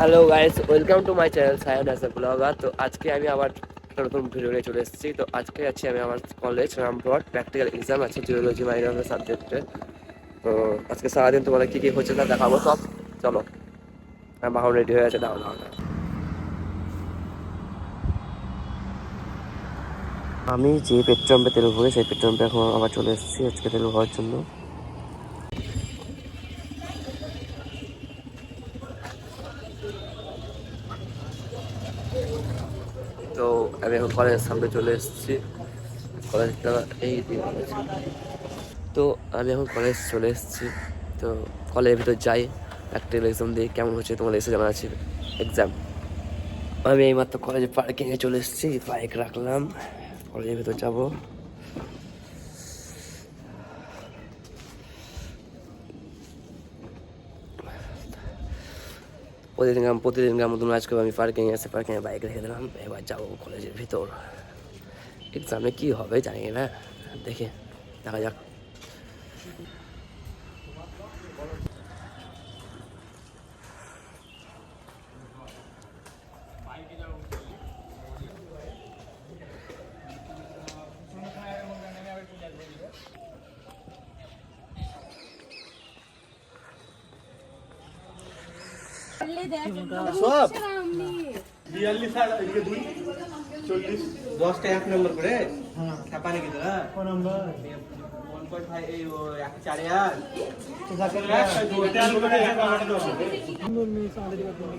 Hello guys, welcome to my channel Sayan as a blogger. তো আজকে আমি আবার একটা নতুন ভিডিও নিয়ে চলে এসেছি। তো আজকে আছি আমি আমার কলেজ রামপুরহাট, প্র্যাকটিক্যাল এক্সাম আছে জিওলজি মাইনর সাবজেক্টে। তো আজকে সারাদিন তোমার কী কী হচ্ছে তা দেখাবো সব। চলো, বাহন রেডি হয়ে আছে, দাও দাও। আমি যে পেট্রোল পাম্পে তেল ভরে সেই পেট্রোল পাম্পে এখন আবার চলে এসেছি আজকে তেল ভরার জন্য। তো আমি এখন কলেজের সামনে চলে এসেছি। কলেজটা এই দিন আছে। তো আমি এখন কলেজ চলে এসেছি। তো কলেজের ভিতর যাই, প্র্যাকটিক্যাল এক্সাম দিয়ে কেমন হচ্ছে তোমাদের এসে জানাচ্ছি। এক্সাম আমি এইমাত্র কলেজে পার্কিংয়ে চলে এসেছি, বাইক রাখলাম, কলেজের ভিতর যাবো। প্রতিদিনকার মতন আজকে আমি পার্কিংয়ে এসে পার্কিংয়ে বাইক রেখে দিলাম। এবার যাবো কলেজের ভিতর। এক্সামে কী হবে জানি না, দেখা যাক। সব 42 আর এদিকে 2 40 10 টা 1 নম্বর করে ছাপা নাকি তোরা কোন নম্বর 1.5 এই 1 4 আর তো যাকে ওটা গুলো এসে কামাটা দাও সুন্দর মিস আমাদের দিকে তুমি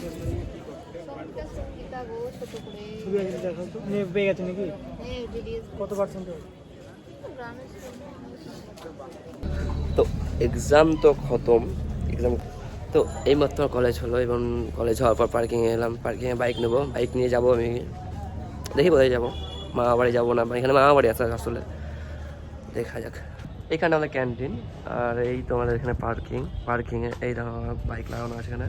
কি করবে সঙ্গীতা গো ছোট করে তুমি দেখো তো নে পেয়ে গেছে নাকি কত পার্সেন্ট? তো এক্সাম তো খতম। এক্সাম তো এইমাত্র কলেজ হলো এবং কলেজ হওয়ার পর পার্কিংয়ে এলাম। পার্কিংয়ে বাইক নেবো, বাইক নিয়ে যাবো। আমি দেখি কোথায় যাবো, মামা বাড়ি যাবো না, এখানে মামা বাড়ি আছে আসলে, দেখা যাক। এখানে আমাদের ক্যান্টিন, আর এই তো আমাদের এখানে পার্কিংয়ে এই দেখো বাইক লাগানো আছে এখানে।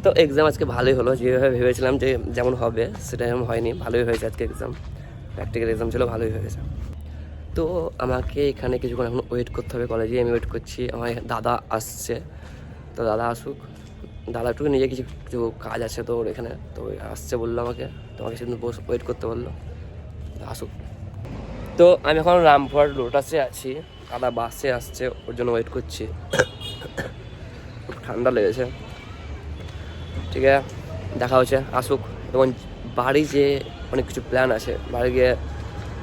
তো এক্সাম আজকে ভালোই হলো, যেভাবে ভেবেছিলাম যে যেমন হবে সেটা যেমন হয়নি, ভালোই হয়েছে আজকে এক্সাম। প্র্যাকটিক্যাল এক্সাম ছিল, ভালোই হয়েছে। তো আমাকে এখানে কিছুক্ষণ এখন ওয়েট করতে হবে, কলেজে আমি ওয়েট করছি। আমার দাদা আসছে, তো দাদা আসুক। দাদা একটু নিজে কিছু কিছু কাজ আছে তো ওর এখানে, তো আসছে বললো আমাকে, তোমাকে সেদিন ওয়েট করতে বললো, আসুক। তো আমি এখন রামপুরহাট লোটাসে আছি, দাদা বাসে আসছে, ওর জন্য ওয়েট করছি। খুব ঠান্ডা লেগেছে। ঠিক আছে, দেখা হচ্ছে, আসুক। এবং বাড়ি যে অনেক কিছু প্ল্যান আছে, বাড়ি গিয়ে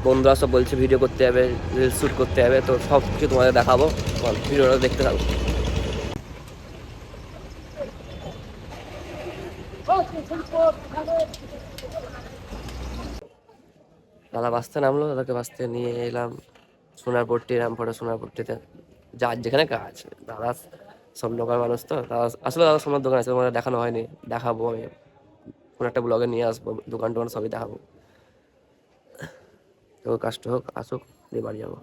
বন্ধুরা সব বলছে ভিডিও করতে হবে, রিলস শ্যুট করতে হবে, তো সব কিছু তোমাদের দেখাবো, ভিডিওটা দেখতে থাকো। দাদা বাসতে নামলো, দাদাকে বাসতে নিয়ে এলাম সোনারপট্টি, রামপুরা সোনারপট্টিতে, যার যেখানে কাজ। দাদা স্বর্ণকার মানুষ, তো দাদা আসলে দাদা সোনার দোকান আছে, তোমাদের দেখানো হয়নি, দেখাবো আমি কোনো একটা ব্লগে নিয়ে আসবো, দোকান টোকান সবই দেখাবো। তো কাজটা হোক, আসুক, দিয়ে বাড়ি যাবো।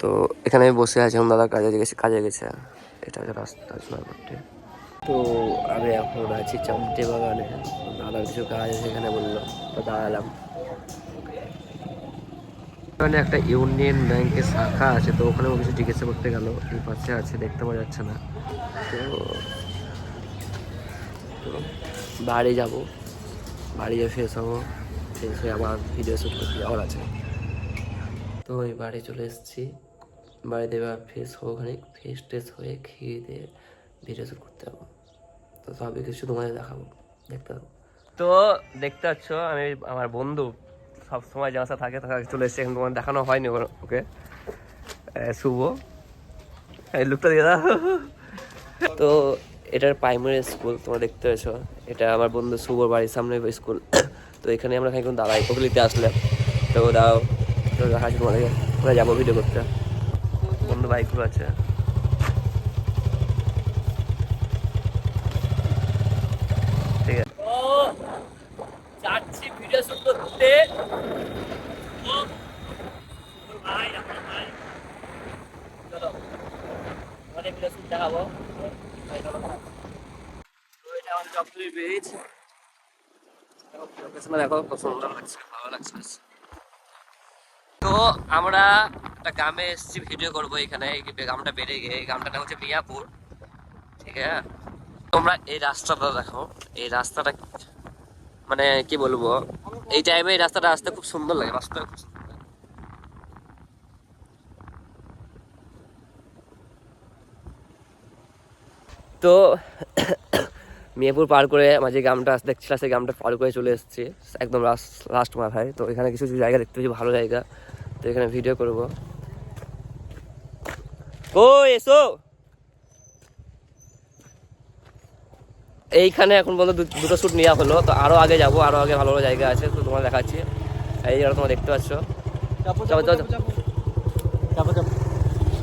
তো এখানে আমি বসে আছি, দাদা কাজে গেছে। এটা হচ্ছে রাস্তা সোনারপট্টি। তো আমি এখন আছি চামটে বাগানে, দাদার কিছু কাজ আছে এখানে বললো, তো দাঁড়ালাম। ওখানে একটা ইউনিয়ন ব্যাংকের শাখা আছে, তো ওখানেও কিছু জিজ্ঞাসা করতে গেল, এই পাশে আছে, দেখতে পাওয়া যাচ্ছে না। তো বাড়ি যাব, বাড়ি গিয়ে ফ্রেশ হবো, ফ্রেশ হয়ে আবার ভিডিও শ্যুট করতে যাওয়ার আছে। তো এই বাড়ি চলে এসেছি, বাড়িতে এবার ফ্রেশ হবো, খানিক ফ্রেশ ট্রেশ হয়ে খেয়ে দিয়ে ভিডিও শ্যুট করতে যাবো। তো সবই কিছু তোমাদের দেখাবো, দেখতে পাবো। তো দেখতে পাচ্ছ আমি আমার বন্ধু সব সময় যার সাথে থাকে তাকে চলে এসেছে, এখন তোমার দেখানো হয়নি ওকে। শুভ, এই লুকটা দিয়ে দাও। তো এটার প্রাইমারি স্কুল তোমরা দেখতে পেয়েছ, এটা আমার বন্ধু শুভর বাড়ির সামনে স্কুল। তো এখানে আমরা খানিক্ষণ দাঁড়াই, ওকে নিতে আসলে। তো দাও, তো দেখাচ্ছি তোমাদেরকে, ওরা যাবো ভিডিও করতে, বন্ধু বাইকগুলো আছে। ঠিক আছে, ও যাচ্ছি ভিডিও শুট করতে। চলো অনেক ভিডিও শুট দেখাবো। ব্রিজ দেখো, কত সুন্দর লাগছে, ভালো লাগছে। তো আমরা একটা গ্রামে এসেছি ভিডিও করবো এখানে, এই গ্রামটা বেড়ে গিয়ে, এই গ্রামটার নাম হচ্ছে মিয়াপুর। ঠিক আছে, তোমরা এই রাস্তাটা দেখো, এই রাস্তাটা মানে কি বলবো, এই টাইমে এই রাস্তাটা আসতে খুব সুন্দর লাগে, রাস্তাটা খুব সুন্দর লাগে। তো মিয়াপুর পার করে আমার যে গ্রামটা দেখছিলাম সেই গ্রামটা পার করে চলে এসেছি একদম লাস্ট মাথায়। তো এখানে কিছু কিছু জায়গা দেখতে পাচ্ছি, ভালো জায়গা, তো এখানে ভিডিও করবো। ও এসো, এইখানে এখন পর্যন্ত দুটো শ্যুট নেওয়া হলো, তো আরো আগে যাবো, আরো আগে ভালো ভালো জায়গা আছে, তো তোমার দেখাচ্ছি। এই জায়গাটা তোমরা দেখতে পাচ্ছ।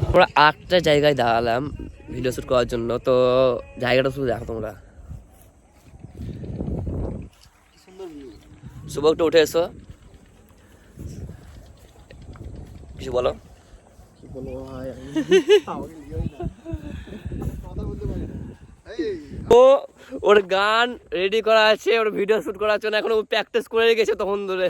আমরা 8টা জায়গায় দাঁড়ালাম ভিডিও শ্যুট করার জন্য, তো জায়গাটা শুধু দেখো তোমরা। শুভ একটু উঠে এসো, কিছু বলো। ও ওর গান রেডি করা আছে, ওর ভিডিও শুট করার জন্য এখন ও প্র্যাকটিস করে রেখেছে তখন ধরে।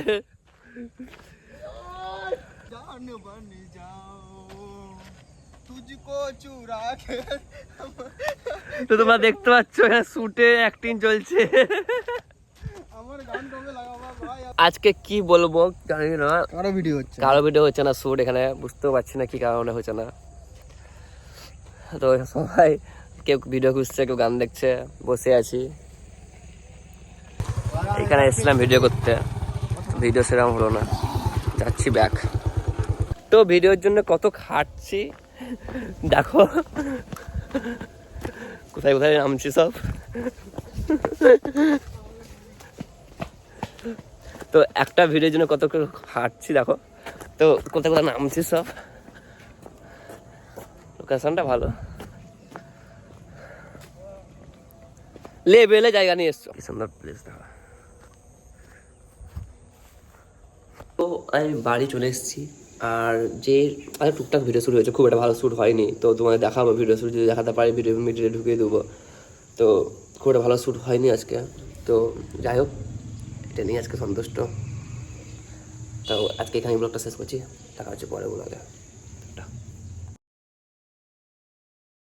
তো তোমরা দেখতে পাচ্ছ এখানে শুটে অ্যাক্টিং চলছে। আজকে কি বলবো জানি না, কারো ভিডিও হচ্ছে না, শুট এখানে বুঝতেও পারছি না কি কারণে হচ্ছে না। তো সবাই কেউ ভিডিও খুঁজছে, কেউ গান দেখছে, বসে আছি। এখানে এসেছিলাম ভিডিও করতে, ভিডিও সেরকম হলো না, যাচ্ছি ব্যাক। তো ভিডিওর জন্য কত খাটছি দেখো, কোথায় কোথায় নামছি সব। তো একটা ভিডিওর জন্য কত খাটছি দেখো, তো কোথায় কোথায় নামছি সব। লোকেশনটা ভালো, লেভেলে জায়গা নিয়ে এসছো, কি সুন্দর প্লেস দেখো। তো আমি বাড়ি চলে এসেছি, আর যে টুকটাক ভিডিও শ্যুট হয়েছে, খুব একটা ভালো শ্যুট হয়নি, তো তোমাদের দেখাবো ভিডিও শ্যুট, যদি দেখাতে পারি ভিডিও মিডিয়ে ঢুকিয়ে দেবো। তো খুব একটা ভালো শ্যুট হয়নি আজকে, তো যাই হোক এটা নিয়ে আজকে সন্তুষ্ট। তো আজকে এখানে ব্লগটা শেষ করছি, দেখা হচ্ছে পরে ব্লগে।